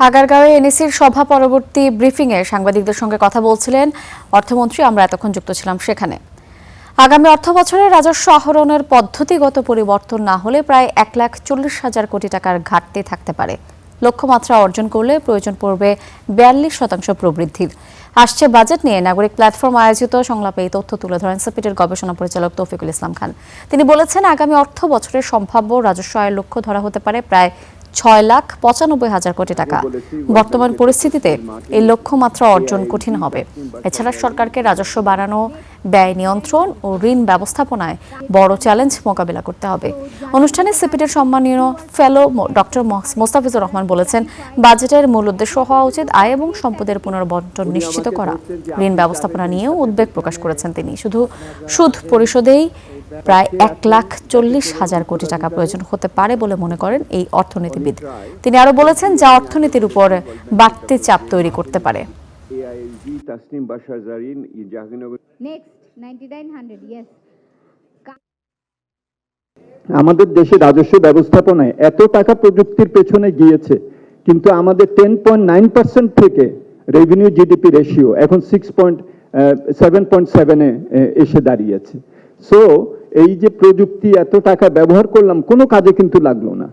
আগারগাঁওয়ে এনএসির সভা পরবর্তী ব্রিফিংয়ে সাংবাদিকদের সঙ্গে কথা বলছিলেন অর্থমন্ত্রী। আমরা এতক্ষণ যুক্ত ছিলাম সেখানে। আগামী অর্থবছরে রাজস্ব আহরণের পদ্ধতিগত পরিবর্তন না হলে প্রায় 1,40,000 কোটি টাকার ঘাটতি থাকতে পারে। লক্ষ্যমাত্রা অর্জন করলে প্রয়োজন পড়বে 42% প্রবৃদ্ধির। আসছে বাজেট নিয়ে নাগরিক প্ল্যাটফর্ম আয়োজিত সংলাপে এই তথ্য তুলে ধরেন সিপিডির গবেষণা পরিচালক তৌফিকুল ইসলাম খান। তিনি বলেছেন, আগামী অর্থ বছরের সম্ভাব্য রাজস্ব আয়ের লক্ষ্য ধরা হতে পারে প্রায় 6,95,000 কোটি টাকা। বর্তমান পরিস্থিতিতে এই লক্ষ্যমাত্রা অর্জন কঠিন হবে। এছাড়া সরকারকে রাজস্ব বাড়ানো, ব্যয় নিয়ন্ত্রণ ও ঋণ ব্যবস্থাপনায় বড় চ্যালেঞ্জ মোকাবিলা করতে হবে। অনুষ্ঠানে সিপিডির সম্মানীয় ফেলো ডক্টর মোস্তাফিজুর রহমান বলেছেন, বাজেটের মূল উদ্দেশ্য হওয়া উচিত আয় এবং সম্পদের পুনর্বণ্টন নিশ্চিত করা। ঋণ ব্যবস্থাপনা নিয়েও উদ্বেগ প্রকাশ করেছেন তিনি। শুধু সুদ পরিশোধেই প্রায় 1,40,000 কোটি টাকা প্রয়োজন হতে পারে বলে মনে করেন এই অর্থনীতিবিদ। তিনি আরো বলেছেন, যা অর্থনীতির উপর বাড়তি চাপ তৈরি করতে পারে। আমাদের দেশে রাজস্ব ব্যবস্থাপনায় এত টাকা প্রযুক্তির পেছনে গিয়েছে, কিন্তু আমাদের 10.9% থেকে রেভিনিউ জিডিপি রেশিও এখন 7.7-এ এসে দাঁড়িয়েছে। সো এই যে প্রযুক্তি এত টাকা ব্যবহার করলাম, কোনো কাজে কিন্তু লাগলো না।